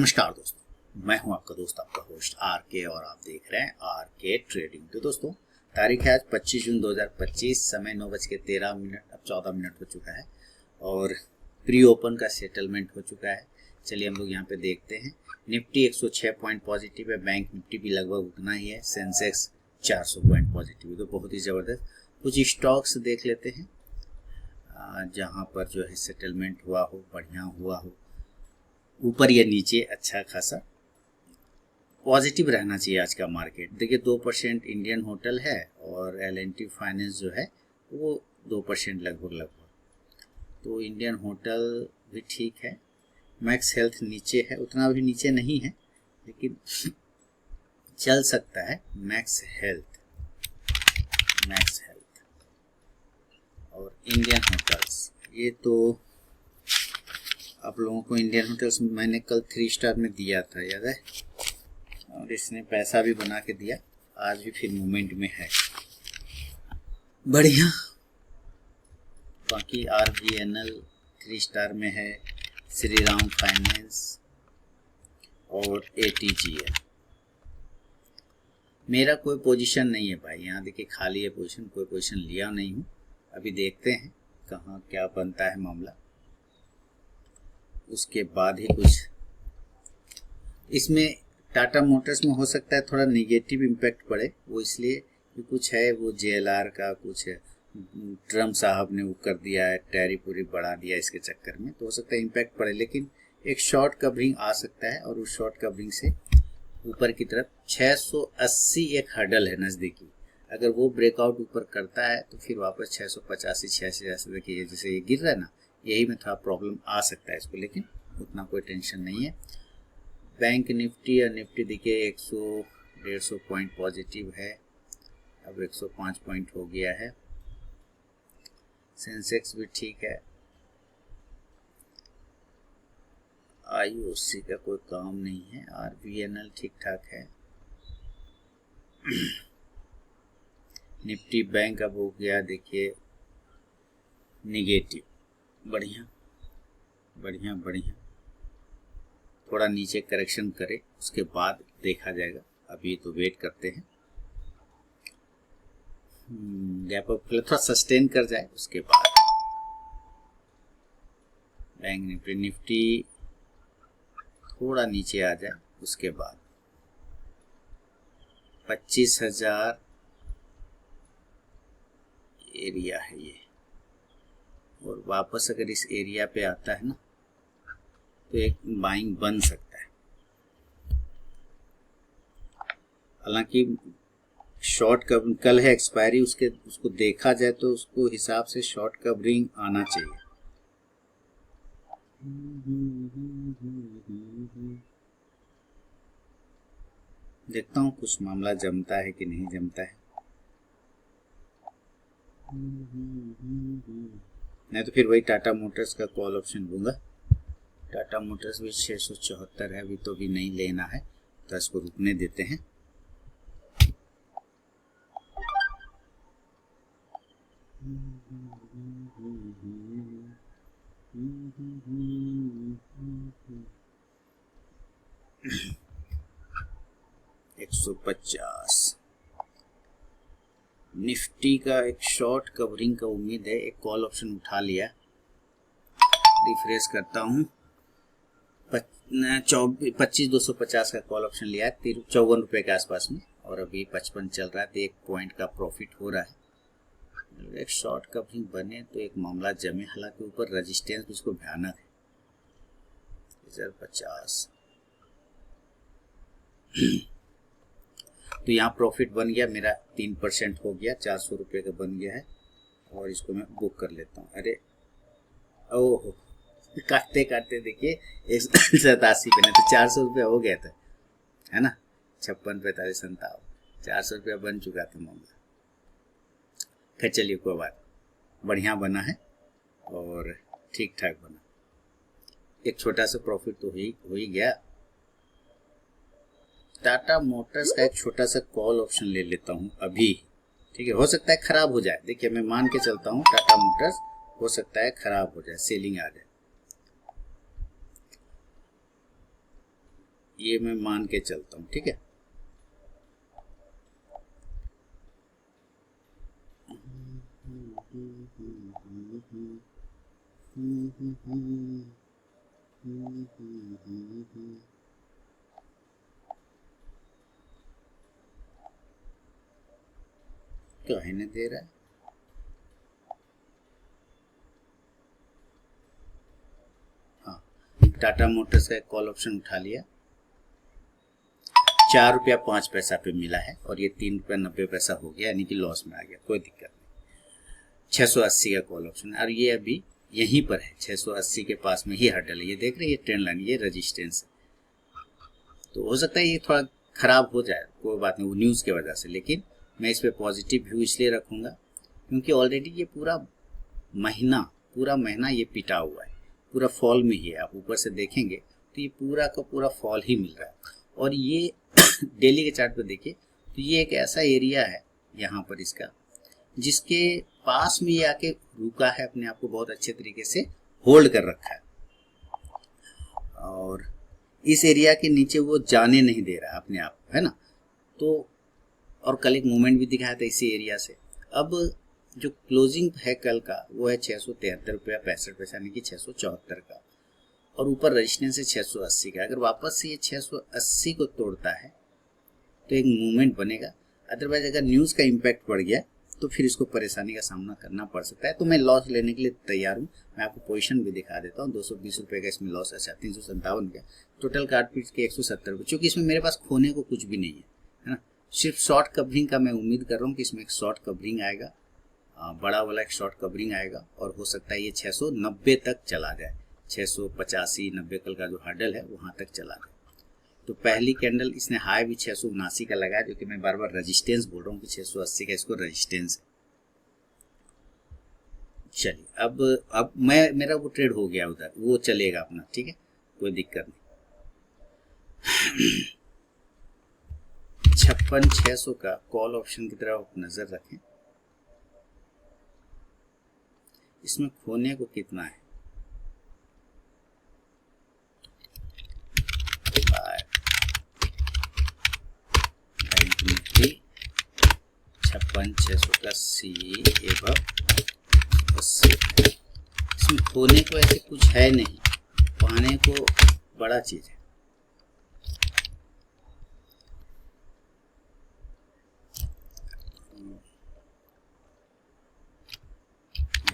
नमस्कार दोस्तों, मैं हूं आपका दोस्त आपका होस्ट आर के और आप देख रहे हैं आर के ट्रेडिंग। तो दोस्तों तारीख है आज 25 जून 2025, समय 9:13, अब 14 मिनट हो चुका है और प्री ओपन का सेटलमेंट हो चुका है। चलिए हम लोग यहाँ पे देखते हैं। निफ्टी 106 पॉइंट पॉजिटिव है, बैंक निफ्टी भी लगभग उतना ही है, सेंसेक्स 400 पॉइंट पॉजिटिव है, तो बहुत ही ज़बरदस्त। कुछ स्टॉक्स देख लेते हैं जहाँ पर जो है सेटलमेंट हुआ हो, बढ़िया हुआ हो, ऊपर या नीचे अच्छा खासा पॉजिटिव रहना चाहिए आज का मार्केट। देखिए 2% इंडियन होटल है और L&T फाइनेंस जो है वो 2% लगभग, तो इंडियन होटल भी ठीक है। मैक्स हेल्थ नीचे है, उतना भी नीचे नहीं है लेकिन चल सकता है। मैक्स हेल्थ और इंडियन होटल्स, ये तो आप लोगों को इंडियन होटल्स मैंने कल 3 स्टार में दिया था, याद है, और इसने पैसा भी बना के दिया, आज भी फिर मूवमेंट में है, बढ़िया। बाकी RVNL 3 स्टार में है, श्री राम फाइनेंस और ATGL। मेरा कोई पोजीशन नहीं है भाई, यहाँ देखिए खाली है पोजीशन, कोई पोजीशन लिया नहीं हूँ। अभी देखते हैं कहाँ क्या बनता है मामला, उसके बाद ही कुछ। इसमें टाटा मोटर्स में हो सकता है थोड़ा नेगेटिव इम्पैक्ट पड़े, वो इसलिए कि कुछ है वो JLR का, कुछ है ट्रम्प साहब ने वो कर दिया है, टैरिफ बढ़ा दिया, इसके चक्कर में तो हो सकता है इम्पैक्ट पड़े। लेकिन एक शॉर्ट कवरिंग आ सकता है और उस शॉर्ट कवरिंग से ऊपर की तरफ 680 एक हर्डल है नज़दीकी, अगर वो ब्रेकआउट ऊपर करता है तो फिर वापस 685 86 देखिए जैसे ये गिर रहा है ना, यही में थोड़ा प्रॉब्लम आ सकता है इसको, लेकिन उतना कोई टेंशन नहीं है। बैंक निफ्टी और निफ्टी देखिए 100-150 पॉइंट पॉजिटिव है, अब 105 पॉइंट हो गया है। सेंसेक्स भी ठीक है, IOC का कोई काम नहीं है, RVNL ठीक ठाक है। निफ्टी बैंक अब हो गया देखिए निगेटिव, बढ़िया बढ़िया बढ़िया, थोड़ा नीचे करेक्शन करे उसके बाद देखा जाएगा, अभी तो वेट करते हैं। गैप अप थोड़ा सस्टेन कर जाए उसके बाद बैंक निफ्टी थोड़ा नीचे आ जाए, उसके बाद 25,000 एरिया है ये, और वापस अगर इस एरिया पे आता है ना तो एक बाइंग बन सकता है। हालांकि शॉर्ट कवरिंग कल है एक्सपायरी, उसको देखा जाए तो उसको हिसाब से शॉर्ट कवरिंग आना चाहिए। देखता हूँ कुछ मामला जमता है कि नहीं जमता है, नहीं तो फिर वही टाटा मोटर्स का कॉल ऑप्शन लूंगा। टाटा मोटर्स भी 674 है, अभी तो भी नहीं लेना है, तो इसको रुकने देते हैं। $150 निफ्टी का एक शॉर्ट कवरिंग का उम्मीद है, एक कॉल ऑप्शन उठा लिया, रिफ्रेश करता हूँ। 25,250 का कॉल ऑप्शन लिया है 54 रुपये के आसपास में, और अभी 55 चल रहा है, तो 1 पॉइंट का प्रॉफिट हो रहा है। एक शॉर्ट कवरिंग बने तो एक मामला जमे, हालांकि ऊपर रेजिस्टेंस भी इसको भयानक है 50। तो यहाँ प्रॉफिट बन गया मेरा, 3% हो गया, 400 रुपये का बन गया है, और इसको मैं बुक कर लेता हूँ। अरे ओहो, काटते काटते देखिए 187 पे, नहीं तो 400 रुपया हो गया था, है ना, 56 45 57, 400 रुपया बन चुका था मामला। खैर चलिए कोई बात, बढ़िया बना है और ठीक ठाक बना, एक छोटा सा प्रॉफिट तो हो ही गया। टाटा मोटर्स का एक छोटा सा कॉल ऑप्शन ले लेता हूँ अभी, ठीक है, हो सकता है खराब हो जाए, देखिए मैं मान के चलता हूँ टाटा मोटर्स हो सकता है खराब हो जाए, सेलिंग आ जाए। ये मैं मान के चलता हूँ, ठीक है। कहने दे रहा है, हाँ टाटा मोटर्स का एक कॉल ऑप्शन उठा लिया, 4 रुपया 5 पैसा पे मिला है और ये 3 रुपया 90 पैसा हो गया, यानी कि लॉस में आ गया, कोई दिक्कत नहीं। 680 का कॉल ऑप्शन और ये अभी यहीं पर है, 680 के पास में ही हर्डल है, ये देख रहे हैं, ये ट्रेंड लाइन, ये रेजिस्टेंस है। तो हो सकता है ये थोड़ा खराब हो जाए, कोई बात नहीं, वो न्यूज़ की वजह से, लेकिन मैं इस पर पॉजिटिव व्यू इसलिए रखूँगा क्योंकि ऑलरेडी ये पूरा महीना ये पिटा हुआ है, पूरा फॉल में ही है। आप ऊपर से देखेंगे तो ये पूरा का पूरा फॉल ही मिल रहा है। और ये डेली के चार्ट पर देखिए तो ये एक ऐसा एरिया है यहाँ पर इसका, जिसके पास में ये आके रुका है, अपने आप को बहुत अच्छे तरीके से होल्ड कर रखा है और इस एरिया के नीचे वो जाने नहीं दे रहा अपने आप, है ना। तो और कल एक मूवमेंट भी दिखाया था इसी एरिया से। अब जो क्लोजिंग है कल का वो है 673 रुपया 65 पैसा, यानी कि 674 का, और ऊपर रजिस्टेंस है 680 का। अगर वापस से ये 680 को तोड़ता है तो एक मूवमेंट बनेगा, अदरवाइज अगर न्यूज़ का इम्पैक्ट पड़ गया तो फिर इसको परेशानी का सामना करना पड़ सकता है। तो मैं लॉस लेने के लिए तैयार हूँ। मैं आपको पोजीशन भी दिखा देता हूँ। 220 रुपये का इसमें लॉस, अच्छा 357 का टोटल कार्ड पीट के 170 रुपये, चूँकि इसमें मेरे पास खोने को कुछ भी नहीं है ना। सिर्फ शॉर्ट कवरिंग का मैं उम्मीद कर रहा हूँ कि इसमें एक शॉर्ट कवरिंग आएगा, बड़ा वाला एक शॉर्ट कवरिंग आएगा और हो सकता है ये 690 तक चला जाए, 685 90 कल का जो हर्डल है वहाँ तक चला जाए। तो पहली कैंडल इसने हाई भी 679 का लगाया, जो कि मैं बार बार रेजिस्टेंस बोल रहा हूँ कि 680 का इसको रेजिस्टेंस है। चलिए अब मेरा वो ट्रेड हो गया उधर, वो चलेगा अपना, ठीक है, कोई दिक्कत नहीं। 56,600 का कॉल ऑप्शन की तरफ आप नजर रखें, इसमें खोने को कितना है, 56,600 का सी एवं 80। इसमें खोने को ऐसे कुछ है नहीं, पाने को बड़ा चीज है।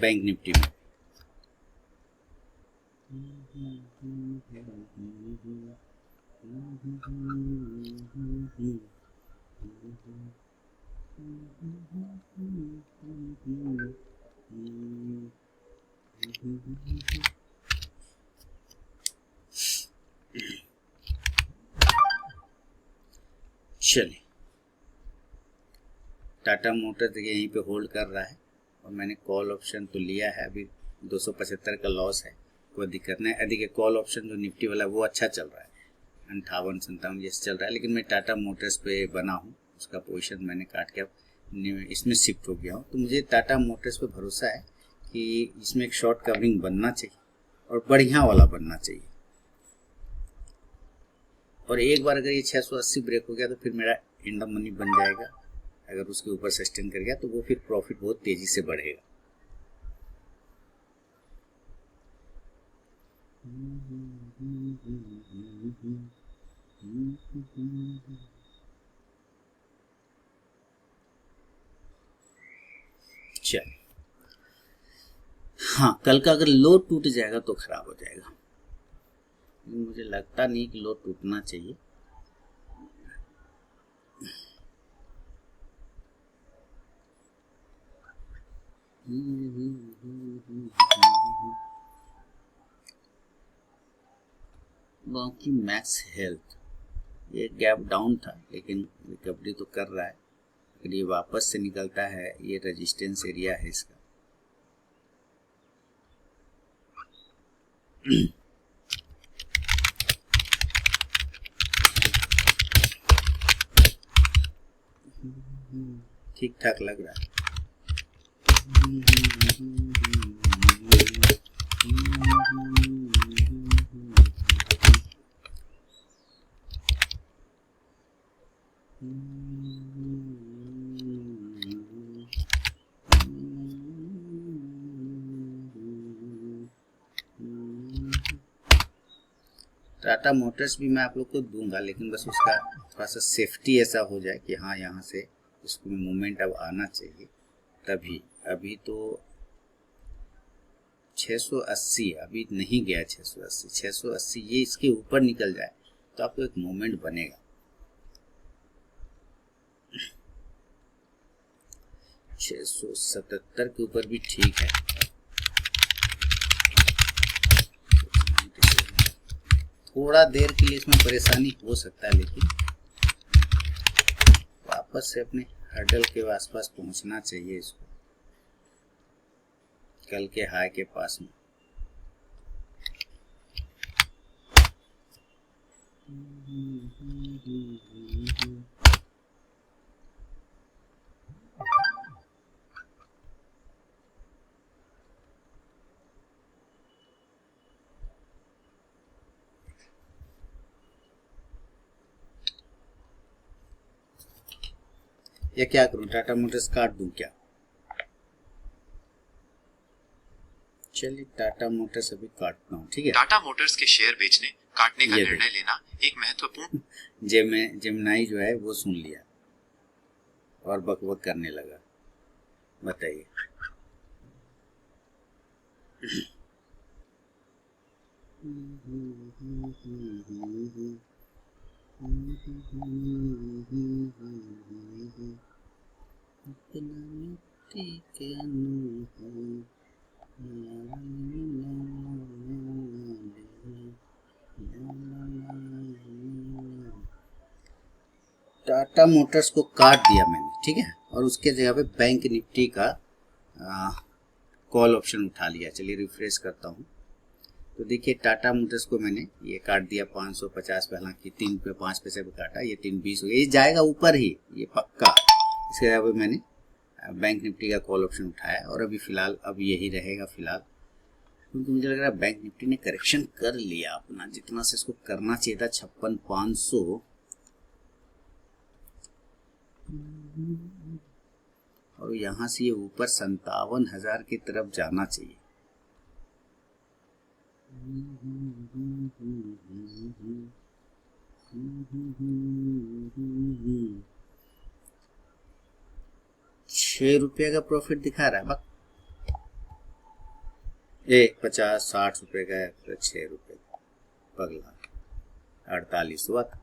बैंक निफ्टी में चलिए, टाटा मोटर्स देखिए यहीं पे होल्ड कर रहा है और मैंने कॉल ऑप्शन तो लिया है, अभी 275 का लॉस है, कोई दिक्कत नहीं। देखिए कॉल ऑप्शन जो निफ्टी वाला है वो अच्छा चल रहा है, 58-57 ये चल रहा है, लेकिन मैं टाटा मोटर्स पे बना हूँ, उसका पोजीशन मैंने काट के इसमें शिफ्ट हो गया हूँ। तो मुझे टाटा मोटर्स पे भरोसा है कि इसमें एक शॉर्ट कवरिंग बनना चाहिए और बढ़िया वाला बनना चाहिए। और एक बार अगर ये 680 ब्रेक हो गया तो फिर मेरा एंड ऑफ मनी बन जाएगा। अगर उसके ऊपर सस्टेन कर गया तो वो फिर प्रॉफिट बहुत तेजी से बढ़ेगा। चलिए, हाँ कल का अगर लो टूट जाएगा तो खराब हो जाएगा, मुझे लगता नहीं कि लो टूटना चाहिए। बाकी मैक्स हेल्थ ये गैप डाउन था लेकिन रिकवरी तो कर रहा है। अगर ये वापस से निकलता है, ये रेजिस्टेंस एरिया है इसका। ठीक ठाक लग रहा है। टाटा मोटर्स भी मैं आप लोग को दूंगा, लेकिन बस उसका थोड़ा सा सेफ्टी ऐसा हो जाए कि हाँ यहाँ से उसको मूवमेंट अब आना चाहिए तभी। अभी तो 680 अभी नहीं गया, 680 ये इसके ऊपर निकल जाए तो आपको एक मूवमेंट बनेगा। 677 के ऊपर भी ठीक है। थोड़ा देर के लिए इसमें परेशानी हो सकता है, लेकिन वापस से अपने हर्डल के आसपास पहुंचना चाहिए इसको, कल के हाई के पास में। या क्या करूं, टाटा मोटर्स काट दूं क्या? चलिए टाटा मोटर्स अभी काटता हूँ, ठीक है। टाटा मोटर्स के शेयर बेचने काटने का निर्णय लेना एक महत्वपूर्ण जेमिनाई जो है वो सुन लिया और बकबक करने लगा। बताइए। टाटा मोटर्स को काट दिया मैंने, ठीक है, और उसके जगह पे बैंक निफ्टी का कॉल ऑप्शन उठा लिया। चलिए रिफ्रेश करता हूँ तो देखिए टाटा मोटर्स को मैंने ये काट दिया 550 पे, हालांकि 3 पे 5 पैसे पे काटा, ये 320 हो गया, ये जाएगा ऊपर ही ये पक्का। इसके जगह पे मैंने बैंक निफ्टी का कॉल ऑप्शन उठाया और अभी फिलहाल अब यही रहेगा फिलहाल, क्योंकि मुझे लग रहा है बैंक निफ्टी ने करेक्शन कर लिया अपना, जितना से इसको करना चाहिए था 56,500, और यहाँ से ये ऊपर 57,000 की तरफ जाना चाहिए। ₹6 का प्रॉफिट दिखा रहा है, बक 50-60 रुपए का है, ₹6 पगला 48 हुआ था।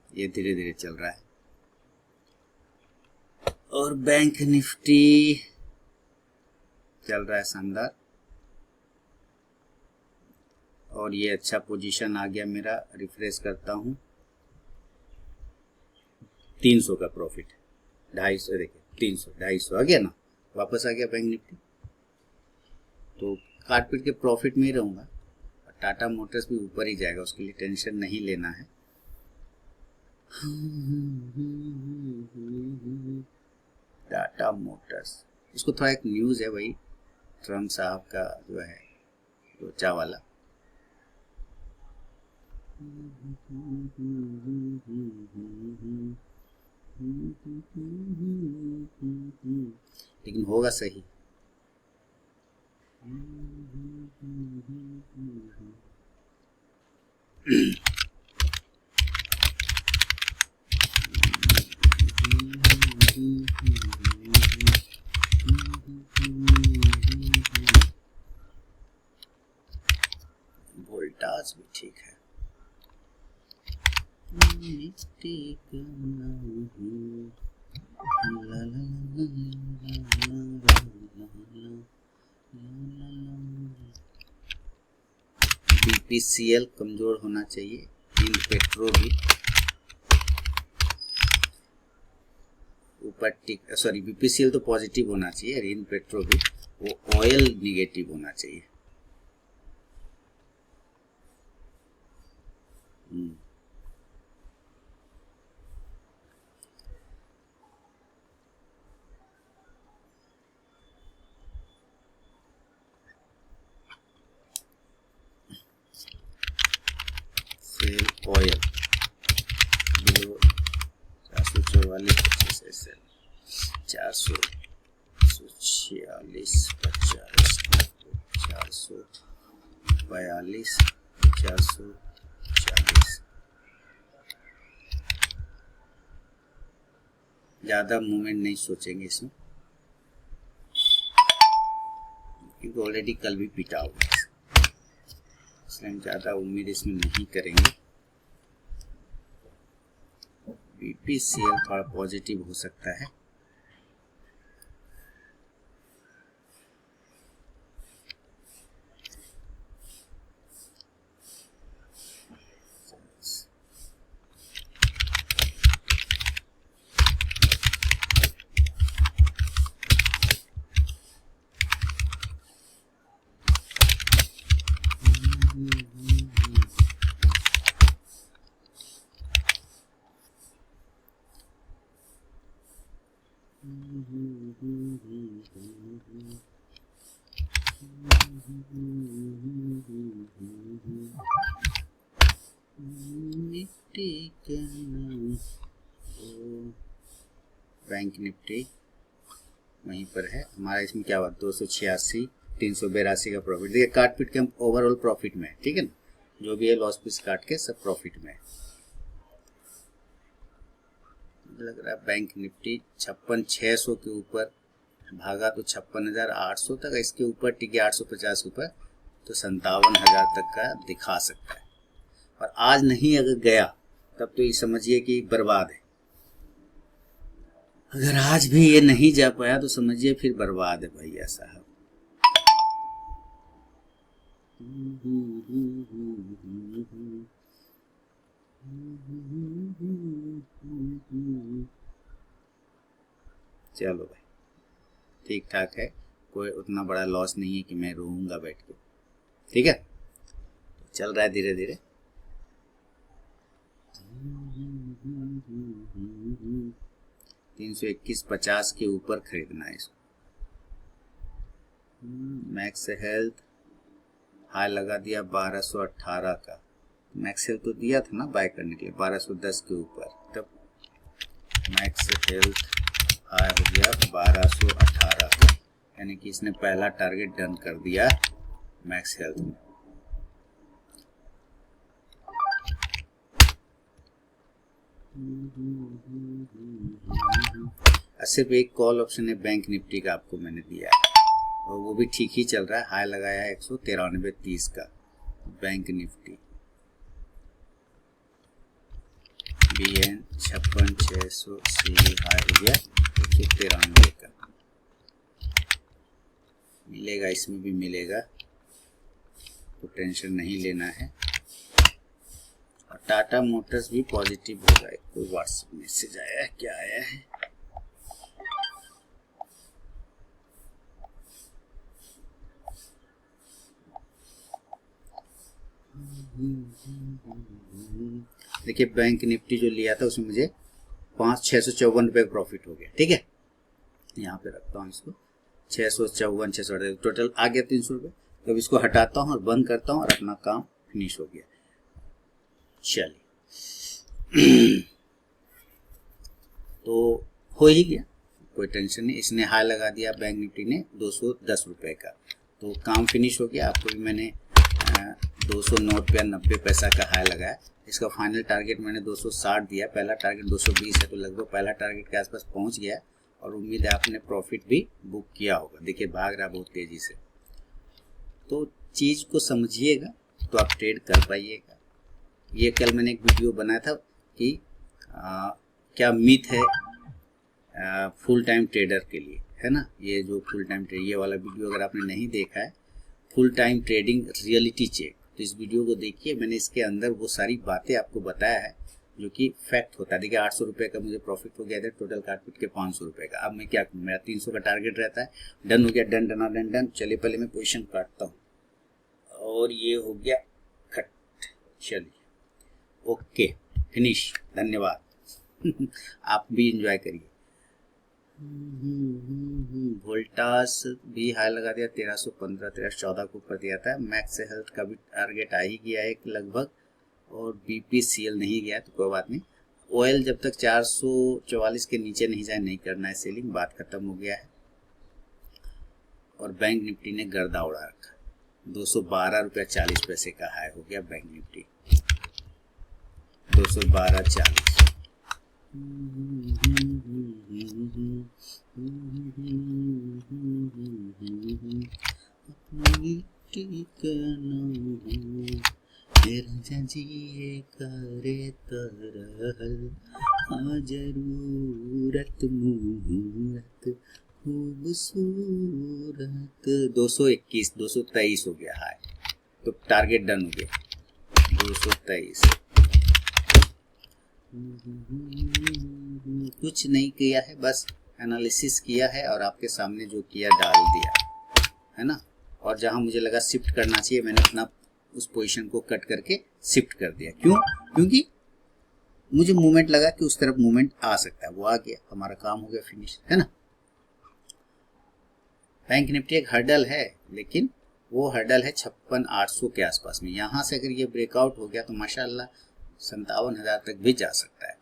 ये धीरे धीरे चल रहा है। और बैंक निफ्टी चल रहा है शानदार, और ये अच्छा पोजीशन आ गया मेरा। रिफ्रेश करता हूँ, 300 का प्रॉफिट, 250, देखिए 300 250 आ गया ना, वापस आ गया बैंक निफ्टी। तो काट पीट के प्रॉफिट में ही रहूँगा। टाटा मोटर्स भी ऊपर ही जाएगा, उसके लिए टेंशन नहीं लेना है। टाटा मोटर्स, इसको थोड़ा एक न्यूज़ है भाई, ट्रम्प साहब का जो है लोचा वाला। लेकिन होगा सही। वोल्टाज भी ठीक है। बीपीसीएल कमजोर होना चाहिए, हिंद पेट्रो भी ऊपर टिक, सॉरी बीपीसीएल तो पॉजिटिव होना चाहिए, हिंद पेट्रो भी, वो ऑयल निगेटिव होना चाहिए। सेल ऑयल बिलो BPSL 446, 50, 442, 440, ज़्यादा मूवमेंट नहीं सोचेंगे इसमें, क्योंकि ऑलरेडी कल भी पिटा हुआ है, इसलिए हम ज़्यादा उम्मीद इसमें नहीं करेंगे। BPCL थोड़ा पॉजिटिव हो सकता है। बैंक निफ्टी वहीं पर है हमारा, इसमें क्या हुआ 286, 382 का प्रॉफिट। देखिए काट पीट के हम ओवरऑल प्रॉफिट में है, ठीक है ना, जो भी है लॉस पीस काट के सब प्रॉफिट में है। लग रहा है बैंक निफ्टी 56,600 के ऊपर भागा तो 56,800 तक, इसके ऊपर टिके 850 के ऊपर तो 57,000 तक का दिखा सकता है। और आज नहीं अगर गया तब तो ये समझिए कि बर्बाद है। अगर आज भी ये नहीं जा पाया तो समझिए फिर बर्बाद है भैया साहब। चलो भाई ठीक ठाक है, कोई उतना बड़ा लॉस नहीं है कि मैं रोऊंगा बैठ के, ठीक है, चल रहा है धीरे धीरे। 321.50 के ऊपर खरीदना है इसको। मैक्स हेल्थ हाई लगा दिया 1218 का, मैक्स हेल्थ तो दिया था ना बाय करने के लिए 1210 के ऊपर, तब मैक्स हेल्थ हाई हो गया 1218 का, यानी कि इसने पहला टारगेट डन कर दिया मैक्स हेल्थ में। सिर्फ एक कॉल ऑप्शन है बैंक निफ्टी का आपको मैंने दिया है, और वो भी ठीक ही चल रहा है, हाई लगाया है 193.30 का बैंक निफ्टी। BN 56,600 सी हाई हो गया 193 का, मिलेगा, इसमें भी मिलेगा, तो टेंशन नहीं लेना है। और टाटा मोटर्स भी पॉजिटिव होगा। कोई व्हाट्सएप मैसेज आया है, क्या आया है? देखिए बैंक निफ्टी जो लिया था उसमें मुझे 5,654 रुपये का प्रॉफिट हो गया, ठीक है, यहाँ पे रखता हूँ इसको 654, 600 टोटल आ गया 300 रुपये। तो अब इसको हटाता हूँ और बंद करता हूँ और अपना काम फिनिश हो गया। चलिए तो हो ही गया, कोई टेंशन नहीं। इसने हाई लगा दिया बैंक निफ्टी ने 210 रुपये का, तो काम फिनिश हो गया। आपको भी मैंने 209 रुपया 90 पैसा का हाई लगाया। इसका फाइनल टारगेट मैंने 260 दिया, पहला टारगेट 220 है, तो लगभग पहला टारगेट के आसपास पहुंच गया और उम्मीद है आपने प्रॉफिट भी बुक किया होगा। देखिए भाग रहा बहुत तेज़ी से, तो चीज़ को समझिएगा तो आप ट्रेड कर पाइएगा। ये कल मैंने एक वीडियो बनाया था कि क्या मिथ है फुल टाइम ट्रेडर के लिए, है ना, ये जो फुल टाइम ट्रेड, ये वाला वीडियो अगर आपने नहीं देखा है, full time trading reality check, तो इस वीडियो को देखिए। मैंने इसके अंदर वो सारी बातें आपको बताया है जो कि फैक्ट होता है। देखिए 800 रुपये का मुझे प्रॉफिट हो गया था, टोटल काट पीट के 500 रुपये का। अब मैं क्या करूँ, मेरा 300 का टारगेट रहता है, डन हो गया, डन डन डन डन। चलिए पहले मैं पोजीशन काटता हूँ और ये हो गया खट। चलिए ओके फिनिश, धन्यवाद। आप भी इंजॉय करिए। वोल्टास भी हाई लगा दिया 1315, 1314 को ऊपर दिया था। मैक्स हेल्थ का भी टारगेट आ ही गया एक लगभग, और BPCL नहीं गया तो कोई बात नहीं। ऑयल जब तक 444 के नीचे नहीं जाए नहीं करना है सेलिंग, बात खत्म हो गया है। और बैंक निफ्टी ने गर्दा उड़ा रखा, 212.40 का हाई हो गया बैंक निफ्टी, 212.40। करे तरहल जरूरत मुहूर्त खूबसूरत। 221 223 हो गया हाई, तो टारगेट डन हो गया 223। कुछ नहीं किया है, बस एनालिसिस किया है और आपके सामने जो किया डाल दिया है ना। और जहां मुझे लगा शिफ्ट करना चाहिए मैंने अपना उस पोजीशन को कट करके शिफ्ट कर दिया। क्यों? क्योंकि मुझे मूवमेंट लगा कि उस तरफ मूवमेंट आ सकता है, वो आ गया, हमारा काम हो गया फिनिश, है ना। बैंक निफ्टी एक हर्डल है, लेकिन वो हर्डल है 56,800 के आसपास में। यहां से अगर ये ब्रेकआउट हो गया तो माशाल्लाह 57,000 तक भी जा सकता है।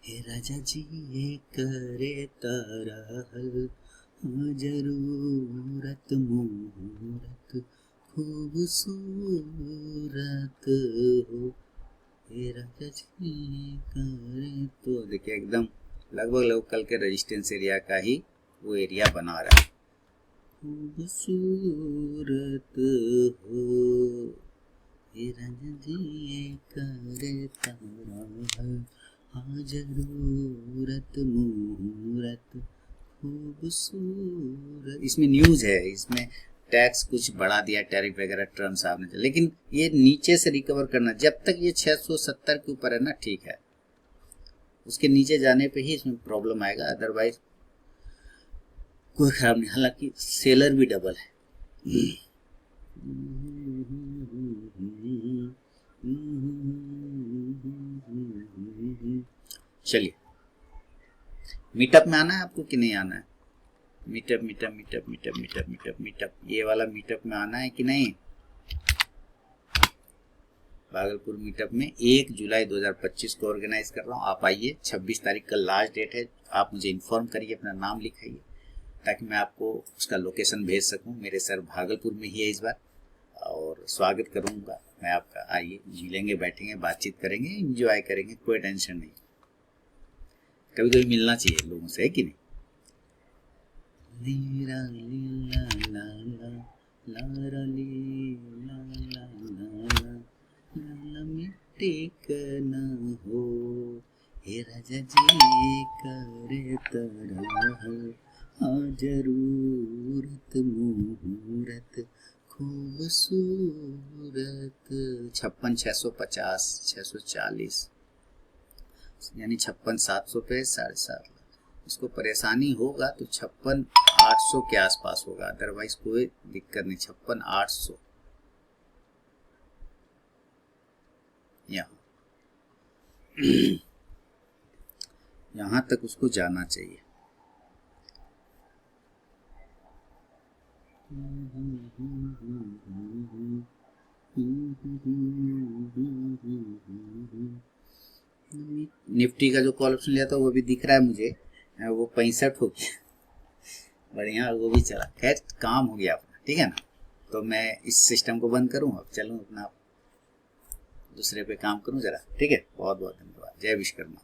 हे राजा जी ये करे तरहल जरूरत मुहूर्त खूबसूरत हो, हे राजा जी करे। तो देखिए एकदम लगभग कल के रेजिस्टेंस एरिया का ही वो एरिया बना रहा है। खूबसूरत हो, हे राजा जी करे तारा जरूरत मुहूर्त खूबसूरत। इसमें न्यूज है, इसमें टैक्स कुछ बढ़ा दिया, टैरिफ वगैरह ट्रम्प साहब ने, लेकिन ये नीचे से रिकवर करना, जब तक ये 670 के ऊपर है ना ठीक है, उसके नीचे जाने पे ही इसमें प्रॉब्लम आएगा, अदरवाइज कोई खराब नहीं। हालांकि सेलर भी डबल है। चलिए मीटअप में आना है आपको कि नहीं आना है? Meetup meetup meetup meetup meetup meetup meetup ये वाला मीटअप में आना है कि नहीं? भागलपुर मीटअप में 1 जुलाई 2025 को ऑर्गेनाइज कर रहा हूँ, आप आइए। 26 तारीख का लास्ट डेट है, आप मुझे इन्फॉर्म करिए, अपना नाम लिखाइए ताकि मैं आपको उसका लोकेशन भेज सकूं। मेरे सर भागलपुर में ही है इस बार, और स्वागत करूंगा मैं आपका। आइए, मिलेंगे, बैठेंगे, बातचीत करेंगे, एंजॉय करेंगे, कोई टेंशन नहीं। कभी कभी मिलना चाहिए लोगों से, है कि नहीं? मिट्टी करना हो, हे राजा जी करे तरह जरूरत मुहूर्त खूबसूरत। 56,650 640 यानी 56,700 पे 7.5 लाख। इसको परेशानी होगा तो 56,800 के आसपास होगा, अदरवाइज कोई दिक्कत नहीं। 56,800 यहाँ तक उसको जाना चाहिए। निफ्टी का जो कॉल ऑप्शन लिया था वो भी दिख रहा है मुझे, वो 65 हो गया, बढ़िया, वो भी चला। खैर काम हो गया अपना, ठीक है ना। तो मैं इस सिस्टम को बंद करूँ, अब चलूँ अपना दूसरे पे काम करूँ जरा, ठीक है। बहुत बहुत धन्यवाद। जय विश्वकर्मा।